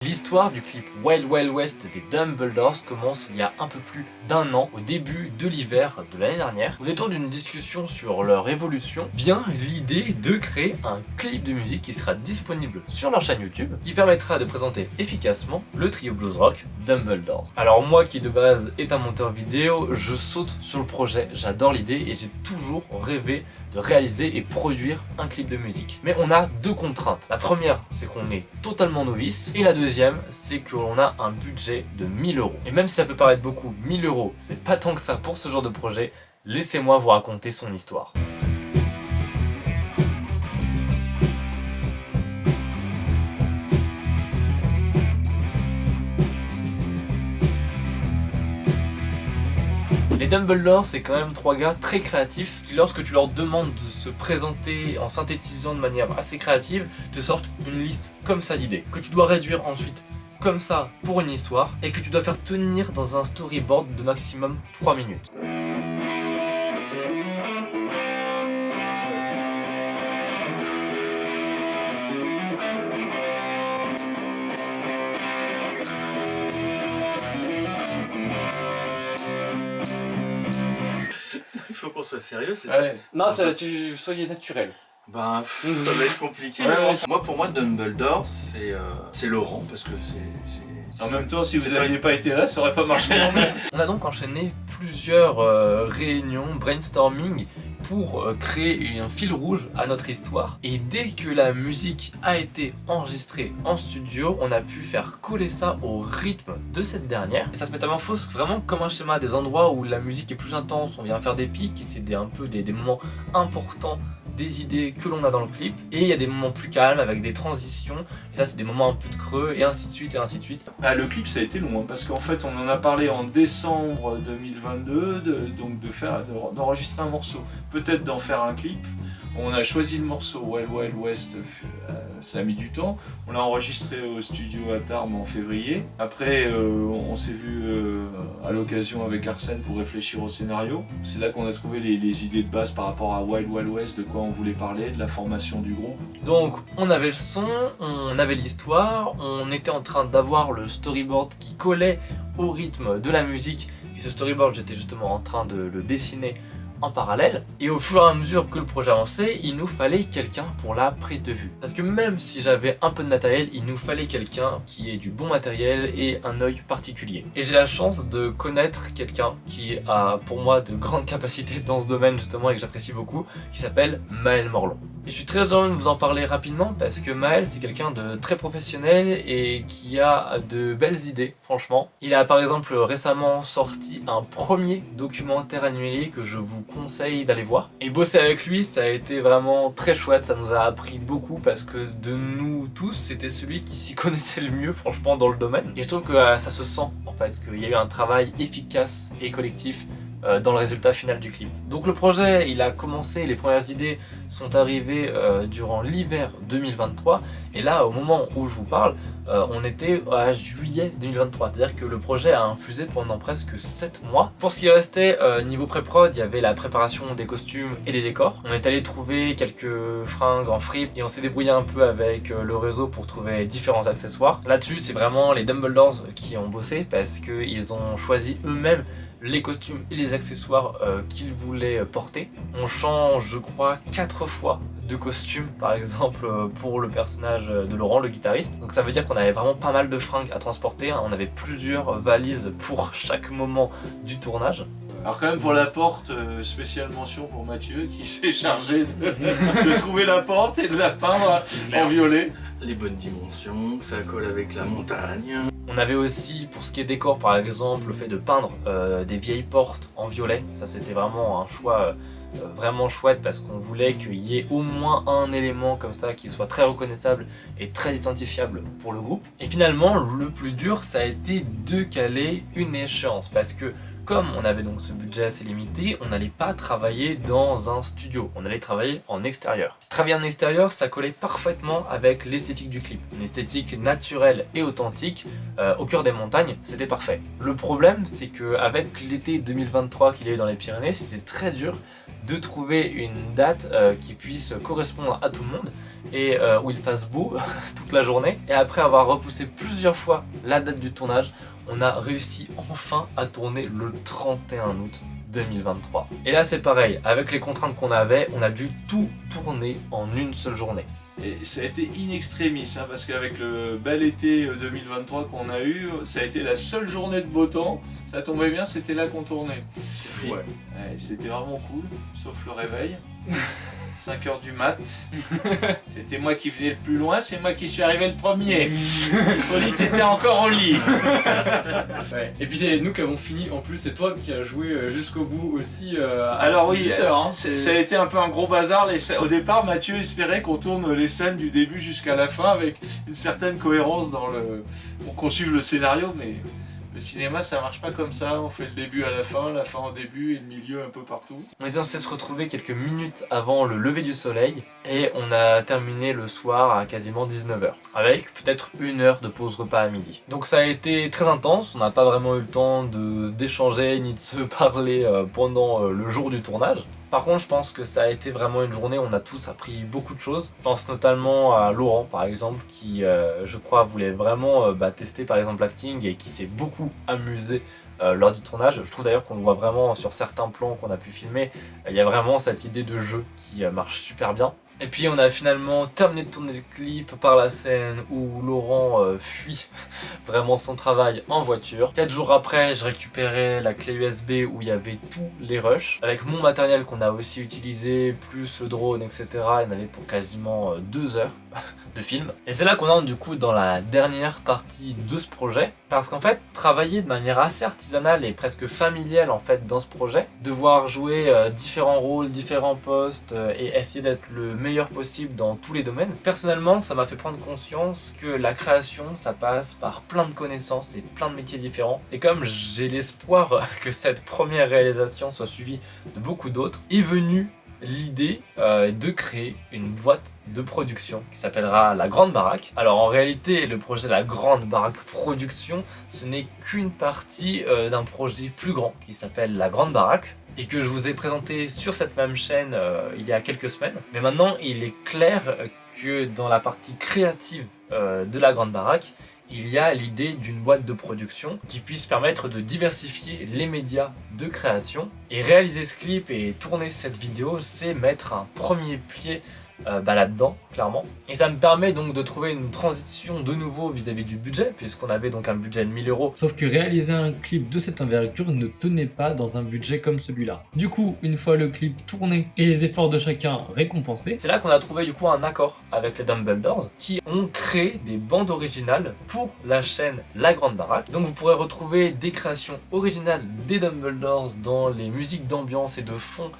L'histoire du clip Wild Wild West des Dumbledores commence il y a un peu plus d'un an, au début de l'hiver de l'année dernière. Au détour d'une discussion sur leur évolution, vient l'idée de créer un clip de musique qui sera disponible sur leur chaîne YouTube, qui permettra de présenter efficacement le trio blues rock Dumbledores. Alors moi qui de base est un monteur vidéo, je saute sur le projet, j'adore l'idée et j'ai toujours rêvé de réaliser et produire un clip de musique. Mais on a deux contraintes. La première, c'est qu'on est totalement novice, et la deuxième, c'est qu'on a un budget de 1000 euros. Et même si ça peut paraître beaucoup, 1000 euros, c'est pas tant que ça pour ce genre de projet, laissez-moi vous raconter son histoire. Les Dumbledores, c'est quand même trois gars très créatifs qui, lorsque tu leur demandes de se présenter en synthétisant de manière assez créative, te sortent une liste comme ça d'idées, que tu dois réduire ensuite comme ça pour une histoire et que tu dois faire tenir dans un storyboard de maximum 3 minutes. Il faut qu'on soit sérieux, c'est ça? Ouais. Non, tu soyez naturel. Ben, ça va être compliqué. Moi, pour moi, Dumbledore, c'est Laurent, parce que c'est... En même temps, si vous n'aviez pas été là, ça aurait pas marché non plus. On a donc enchaîné plusieurs réunions, brainstorming, pour créer un fil rouge à notre histoire. Et dès que la musique a été enregistrée en studio, on a pu faire coller ça au rythme de cette dernière. Et ça se métamorphose vraiment comme un schéma, des endroits où la musique est plus intense, on vient faire des pics, c'est un peu des moments importants des idées que l'on a dans le clip. Et il y a des moments plus calmes avec des transitions, et ça c'est des moments un peu de creux, et ainsi de suite, et ainsi de suite. Ah, le clip ça a été long, hein, parce qu'en fait on en a parlé en décembre 2022, donc d'enregistrer un morceau, peut-être d'en faire un clip. On a choisi le morceau Wild Wild West, ça a mis du temps. On l'a enregistré au studio à Tarbes en février. Après on s'est vu à l'occasion avec Arsène pour réfléchir au scénario. C'est là qu'on a trouvé les idées de base par rapport à Wild Wild West, de quoi on voulait parler, de la formation du groupe. Donc on avait le son, on avait l'histoire, on était en train d'avoir le storyboard qui collait au rythme de la musique. Et ce storyboard, j'étais justement en train de le dessiner en parallèle, et au fur et à mesure que le projet avançait, il nous fallait quelqu'un pour la prise de vue. Parce que même si j'avais un peu de matériel, il nous fallait quelqu'un qui ait du bon matériel et un œil particulier. Et j'ai la chance de connaître quelqu'un qui a pour moi de grandes capacités dans ce domaine justement et que j'apprécie beaucoup, qui s'appelle Maël Morlon. Et je suis très heureux de vous en parler rapidement parce que Maël c'est quelqu'un de très professionnel et qui a de belles idées, franchement. Il a par exemple récemment sorti un premier documentaire animé que je vous conseille d'aller voir. Et bosser avec lui, ça a été vraiment très chouette, ça nous a appris beaucoup parce que de nous tous, c'était celui qui s'y connaissait le mieux, franchement, dans le domaine. Et je trouve que ça se sent, en fait, qu'il y a eu un travail efficace et collectif dans le résultat final du clip. Donc le projet, il a commencé, les premières idées sont arrivées durant l'hiver 2023, et là, au moment où je vous parle, on était à juillet 2023, c'est-à-dire que le projet a infusé pendant presque 7 mois. Pour ce qui restait niveau pré-prod, il y avait la préparation des costumes et des décors. On est allé trouver quelques fringues en fripe et on s'est débrouillé un peu avec le réseau pour trouver différents accessoires. Là-dessus, c'est vraiment les Dumbledores qui ont bossé parce qu'ils ont choisi eux-mêmes les costumes et les accessoires qu'ils voulaient porter. On change, je crois, 4 fois de costume, par exemple pour le personnage de Laurent, le guitariste. Donc ça veut dire qu'on avait vraiment pas mal de fringues à transporter, hein. On avait plusieurs valises pour chaque moment du tournage. Alors quand même pour la porte, spéciale mention pour Mathieu qui s'est chargé de trouver la porte et de la peindre en violet. Les bonnes dimensions, ça colle avec la montagne. On avait aussi, pour ce qui est décor par exemple, le fait de peindre des vieilles portes en violet. Ça c'était vraiment un choix vraiment chouette parce qu'on voulait qu'il y ait au moins un élément comme ça qui soit très reconnaissable et très identifiable pour le groupe. Et finalement, le plus dur, ça a été de caler une échéance parce que comme on avait donc ce budget assez limité, on n'allait pas travailler dans un studio, on allait travailler en extérieur. Travailler en extérieur, ça collait parfaitement avec l'esthétique du clip. Une esthétique naturelle et authentique, au cœur des montagnes, c'était parfait. Le problème, c'est qu'avec l'été 2023 qu'il y a eu dans les Pyrénées, c'était très dur de trouver une date qui puisse correspondre à tout le monde. et où il fasse beau toute la journée. Et après avoir repoussé plusieurs fois la date du tournage, on a réussi enfin à tourner le 31 août 2023. Et là c'est pareil, avec les contraintes qu'on avait, on a dû tout tourner en une seule journée. Et ça a été in extremis, hein, parce qu'avec le bel été 2023 qu'on a eu, ça a été la seule journée de beau temps. Ça tombait bien, c'était là qu'on tournait. C'est fou, ouais. Ouais, c'était vraiment cool, sauf le réveil. 5h du mat. C'était moi qui venais le plus loin, c'est moi qui suis arrivé le premier. Oli, t'étais encore au lit. Ouais. Et puis c'est nous qui avons fini, en plus c'est toi qui as joué jusqu'au bout aussi. Alors oui, 18 heures, hein, ça a été un peu un gros bazar. Au départ, Mathieu espérait qu'on tourne les scènes du début jusqu'à la fin avec une certaine cohérence dans qu'on suive le scénario, mais le cinéma ça marche pas comme ça. On fait le début à la fin au début et le milieu un peu partout. On était censé se retrouver quelques minutes avant le lever du soleil et on a terminé le soir à quasiment 19h avec peut-être 1 heure de pause repas à midi. Donc ça a été très intense, on n'a pas vraiment eu le temps d'échanger ni de se parler pendant le jour du tournage. Par contre, je pense que ça a été vraiment une journée où on a tous appris beaucoup de choses. Je pense notamment à Laurent, par exemple, qui, je crois, voulait vraiment tester par exemple l'acting et qui s'est beaucoup amusé lors du tournage. Je trouve d'ailleurs qu'on le voit vraiment sur certains plans qu'on a pu filmer. Il y a vraiment cette idée de jeu qui marche super bien. Et puis on a finalement terminé de tourner le clip par la scène où Laurent fuit vraiment son travail en voiture. 4 jours après, je récupérais la clé USB où il y avait tous les rushs. Avec mon matériel qu'on a aussi utilisé, plus le drone, etc. Il y en avait pour quasiment 2 heures de film. Et c'est là qu'on entre du coup dans la dernière partie de ce projet. Parce qu'en fait, travailler de manière assez artisanale et presque familiale en fait dans ce projet, devoir jouer différents rôles, différents postes et essayer d'être le meilleur possible dans tous les domaines. Personnellement, ça m'a fait prendre conscience que la création, ça passe par plein de connaissances et plein de métiers différents. Et comme j'ai l'espoir que cette première réalisation soit suivie de beaucoup d'autres, est venue l'idée de créer une boîte de production qui s'appellera La Grande Baraque. Alors en réalité, le projet La Grande Baraque Production, ce n'est qu'une partie d'un projet plus grand qui s'appelle La Grande Baraque et que je vous ai présenté sur cette même chaîne il y a quelques semaines. Mais maintenant, il est clair que dans la partie créative de La Grande Baraque, il y a l'idée d'une boîte de production qui puisse permettre de diversifier les médias de création. Et réaliser ce clip et tourner cette vidéo, c'est mettre un premier pied là-dedans, clairement. Et ça me permet donc de trouver une transition de nouveau vis-à-vis du budget, puisqu'on avait donc un budget de 1000 €. Sauf que réaliser un clip de cette envergure ne tenait pas dans un budget comme celui-là. Du coup, une fois le clip tourné et les efforts de chacun récompensés, c'est là qu'on a trouvé du coup un accord avec les Dumbledores qui ont créé des bandes originales pour la chaîne La Grande Baraque. Donc vous pourrez retrouver des créations originales des Dumbledores dans les musiques d'ambiance et de fond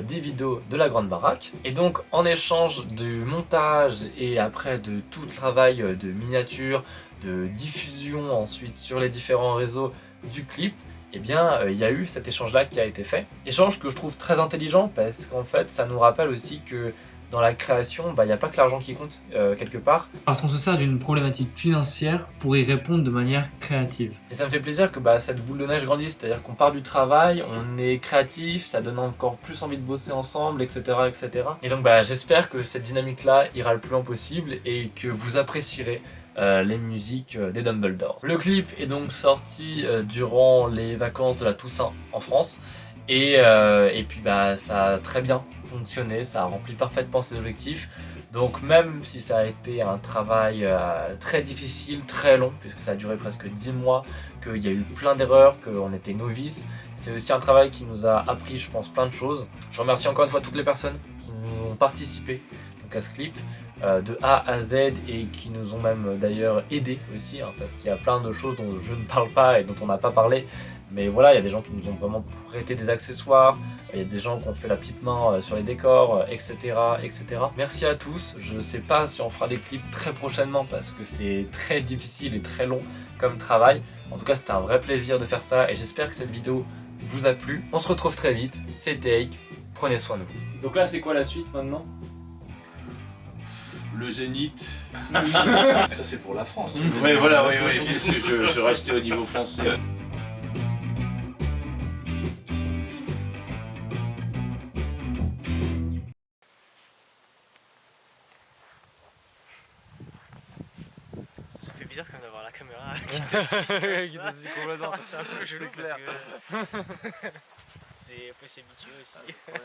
des vidéos de La Grande Baraque. Et donc en échange du montage et après de tout le travail de miniature, de diffusion ensuite sur les différents réseaux du clip, eh bien il y a eu cet échange là qui a été fait. Échange que je trouve très intelligent parce qu'en fait ça nous rappelle aussi que dans la création, il n'y a pas que l'argent qui compte quelque part. parce qu'on se sert d'une problématique financière pour y répondre de manière créative. Et ça me fait plaisir que cette boule de neige grandisse, c'est-à-dire qu'on part du travail, on est créatif, ça donne encore plus envie de bosser ensemble, etc. etc. Et donc j'espère que cette dynamique-là ira le plus loin possible et que vous apprécierez les musiques des Dumbledores. Le clip est donc sorti durant les vacances de la Toussaint en France et puis ça a très bien fonctionné, ça a rempli parfaitement ses objectifs. Donc même si ça a été un travail très difficile, très long, puisque ça a duré presque 10 mois, qu'il y a eu plein d'erreurs, qu'on était novices, c'est aussi un travail qui nous a appris, je pense, plein de choses. Je remercie encore une fois toutes les personnes qui nous ont participé donc, à ce clip, de A à Z, et qui nous ont même d'ailleurs aidés aussi, parce qu'il y a plein de choses dont je ne parle pas et dont on n'a pas parlé. Mais voilà, il y a des gens qui nous ont vraiment prêté des accessoires, il y a des gens qui ont fait la petite main sur les décors, etc., etc. Merci à tous. Je sais pas si on fera des clips très prochainement parce que c'est très difficile et très long comme travail. En tout cas, c'était un vrai plaisir de faire ça et j'espère que cette vidéo vous a plu. On se retrouve très vite. C'était Ake. Prenez soin de vous. Donc là, c'est quoi la suite maintenant? Le Zénith. Ça c'est pour la France. Oui, voilà, oui, je restais au niveau français. qui te suit comme Qui ça. te suit complètement. C'est un peu chelou C'est parce clair. que... Faut s'habituer aussi.